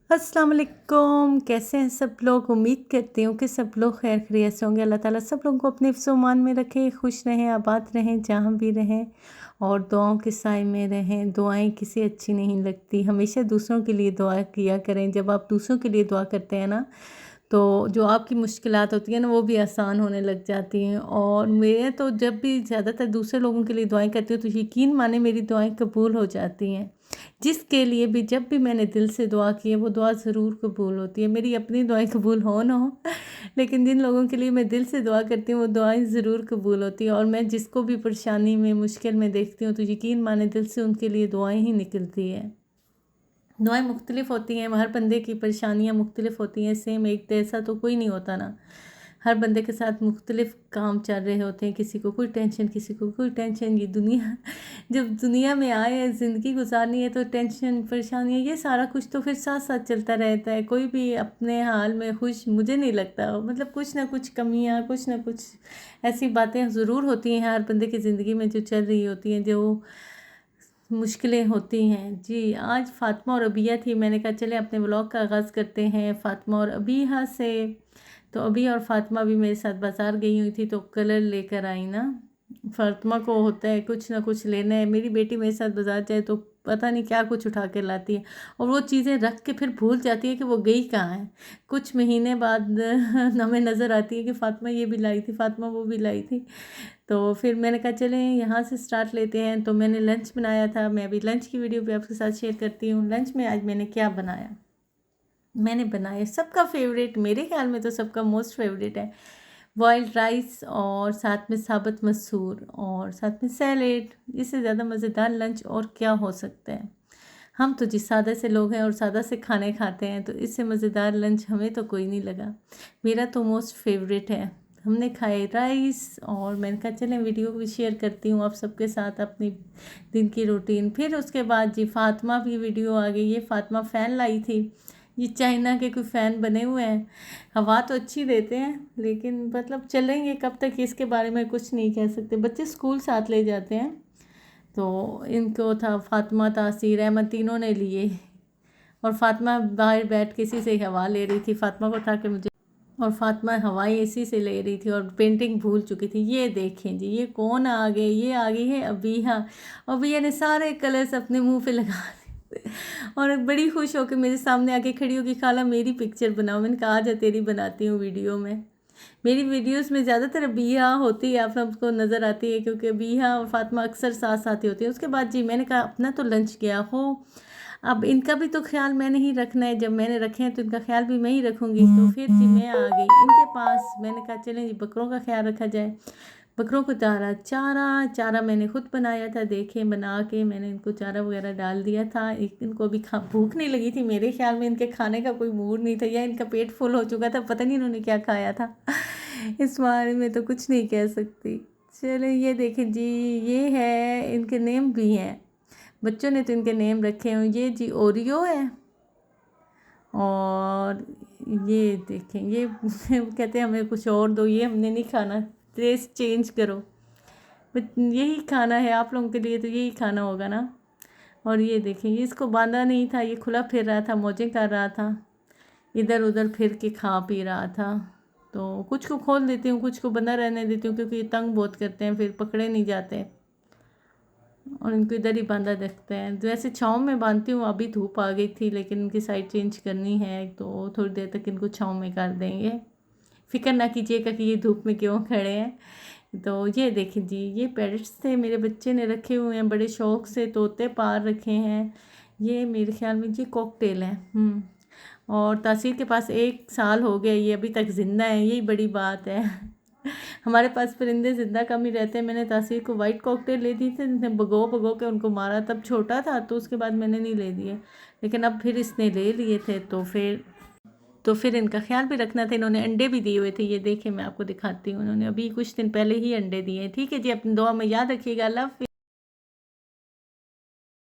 अस्सलाम वालेकुम। कैसे हैं सब लोग? उम्मीद करती हूँ कि सब लोग खैर खैरियत से होंगे। अल्लाह ताला सब लोगों को अपने हिफ्ज़-ओ-मान में रखे, खुश रहें, आबाद रहें, जहाँ भी रहें और दुआओं के साए में रहें। दुआएं किसी अच्छी नहीं लगती, हमेशा दूसरों के लिए दुआ किया करें। जब आप दूसरों के लिए दुआ करते हैं ना, तो जो आपकी मुश्किलात होती हैं ना, वो भी आसान होने लग जाती हैं। और मैं तो जब भी ज़्यादातर दूसरे लोगों के लिए दुआएं करती हूँ, तो यकीन माने मेरी दुआएं कबूल हो जाती हैं। जिसके लिए भी जब भी मैंने दिल से दुआ की है, वो दुआ ज़रूर कबूल होती है। मेरी अपनी दुआएं कबूल हो ना हो, लेकिन जिन लोगों के लिए मैं दिल से दुआ करती हूँ, वो दुआएं ज़रूर कबूल होती हैं। और मैं जिसको भी परेशानी में, मुश्किल में देखती हूँ, तो यकीन माने दिल से उनके लिए दुआएं ही निकलती है। दुआएं मुख्तलिफ़ होती हैं, हर बंदे की परेशानियाँ मुख्तलिफ़ होती हैं, सेम एक जैसा तो कोई नहीं होता ना। हर बंदे के साथ मुख्तलिफ़ काम चल रहे होते हैं, किसी को कोई टेंशन, किसी को कोई टेंशन। ये दुनिया जब दुनिया में आए हैं, ज़िंदगी गुजारनी है, तो टेंशन परेशानियाँ ये सारा कुछ तो फिर साथ साथ चलता रहता है। कोई भी अपने हाल में खुश मुझे नहीं लगता। मतलब कुछ ना कुछ कमियाँ, कुछ ना कुछ ऐसी बातें ज़रूर होती हैं हर बंदे की ज़िंदगी में, जो चल रही होती हैं, जो मुश्किलें होती हैं। जी, आज फ़ातिमा और अबिया थी, मैंने कहा चलें अपने व्लॉग का आगाज़ करते हैं फ़ातिमा और अबिया से। तो अबिया और फ़ातिमा भी मेरे साथ बाज़ार गई हुई थी, तो कलर लेकर आई ना। फ़ातिमा को होता है कुछ ना कुछ लेना है। मेरी बेटी मेरे साथ बाज़ार जाए तो पता नहीं क्या कुछ उठा के लाती है, और वो चीज़ें रख के फिर भूल जाती है कि वो गई कहाँ है। कुछ महीने बाद हमें नज़र आती है कि फ़ातिमा ये भी लाई थी, फ़ातिमा वो भी लाई थी। तो फिर मैंने कहा चलें यहाँ से स्टार्ट लेते हैं। तो मैंने लंच बनाया था, मैं अभी लंच की वीडियो भी आपके साथ शेयर करती हूँ। लंच में आज मैंने क्या बनाया, मैंने बनाया सबका फेवरेट, मेरे ख्याल में तो सबका मोस्ट फेवरेट है, बॉइल्ड राइस और साथ में साबुत मसूर और साथ में सैलेड। इससे ज़्यादा मज़ेदार लंच और क्या हो सकता है। हम तो जिस सादा से लोग हैं और सादा से खाने खाते हैं, तो इससे मज़ेदार लंच हमें तो कोई नहीं लगा। मेरा तो मोस्ट फेवरेट है। हमने खाए राइस, और मैंने कहा चलें वीडियो भी शेयर करती हूँ आप सबके साथ अपनी दिन की रूटीन। फिर उसके बाद जी फ़ातिमा की वीडियो आ गई। ये फ़ातिमा फ़ैन लाई थी, ये चाइना के कोई फ़ैन बने हुए हैं। हवा तो अच्छी देते हैं, लेकिन मतलब चलेंगे कब तक इसके बारे में कुछ नहीं कह सकते। बच्चे स्कूल साथ ले जाते हैं, तो इनको था फ़ातिमा, तासीर, अहमद, तीनों ने लिए। और फ़ातिमा बाहर बैठ के इसी से हवा ले रही थी। फ़ातिमा को था कि मुझे, और फ़ातिमा हवाएं इसी से ले रही थी और पेंटिंग भूल चुकी थी। ये देखें जी, ये कौन आ गए, ये आ गई है अबिया। अबिया ने सारे कलर्स अपने मुंह पे लगा दिए और बड़ी खुश होकर मेरे सामने आके खड़ी होगी, खाला मेरी पिक्चर बनाओ। मैंने कहा आजा तेरी बनाती हूँ वीडियो में। मेरी वीडियोस में ज़्यादातर अबिया होती है, आप सबको नज़र आती है, क्योंकि अबिया और फ़ातिमा अक्सर साथ साथ ही होती है। उसके बाद जी मैंने कहा अपना तो लंच गया हो, अब इनका भी तो ख्याल मैंने ही रखना है। जब मैंने रखे हैं तो इनका ख्याल भी मैं ही रखूँगी। तो फिर जी मैं आ गई इनके पास। मैंने कहा चलें जी बकरों का ख्याल रखा जाए। बकरों को चारा चारा चारा मैंने खुद बनाया था, देखें बना के मैंने इनको चारा वगैरह डाल दिया था। इनको अभी भूख नहीं लगी थी, मेरे ख्याल में इनके खाने का कोई मूड नहीं था, या इनका पेट फुल हो चुका था, पता नहीं इन्होंने क्या खाया था। इस बारे में तो कुछ नहीं कह सकती। चले ये देखें जी, ये है, इनके नेम भी हैं, बच्चों ने तो इनके नेम रखे हैं। ये जी ओरियो है, और ये देखें ये कहते हैं हमें कुछ और दो, ये हमने नहीं खाना, टेस्ट चेंज करो। बट यही खाना है आप लोगों के लिए, तो यही खाना होगा ना। और ये देखें, ये इसको बांधा नहीं था, ये खुला फिर रहा था, मौजें कर रहा था, इधर उधर फिर के खा पी रहा था। तो कुछ को खोल देती हूँ, कुछ को बंधा रहने देती हूँ, क्योंकि ये तंग बहुत करते हैं, फिर पकड़े नहीं जाते और इनको इधर ही बांधा देखते हैं। वैसे छाँव में बांधती हूँ, अभी धूप आ गई थी, लेकिन इनकी साइड चेंज करनी है, तो थोड़ी देर तक इनको छाँव में कर देंगे। फिक्र ना कीजिएगा कि ये धूप में क्यों खड़े हैं। तो ये देखें जी, ये पैरट्स थे, मेरे बच्चे ने रखे हुए हैं बड़े शौक़ से, तोते पार रखे हैं। ये मेरे ख्याल में ये कॉकटेल है। और तासीर के पास 1 साल हो गया, ये अभी तक ज़िंदा है, यही बड़ी बात है। हमारे पास परिंदे ज़िंदा कम ही रहते हैं। मैंने तासीर को वाइट कॉकटेल ले दी थी, इसने भगो भगो के उनको मारा, तब छोटा था, तो उसके बाद मैंने नहीं ले दिए, लेकिन अब फिर इसने ले लिए थे, तो फिर इनका ख्याल भी रखना था। इन्होंने अंडे भी दिए हुए थे, ये देखें मैं आपको दिखाती हूँ, इन्होंने अभी कुछ दिन पहले ही अंडे दिए हैं। ठीक है जी, अपनी दुआ में याद रखिएगा। अल्लाह हाफ़िज़।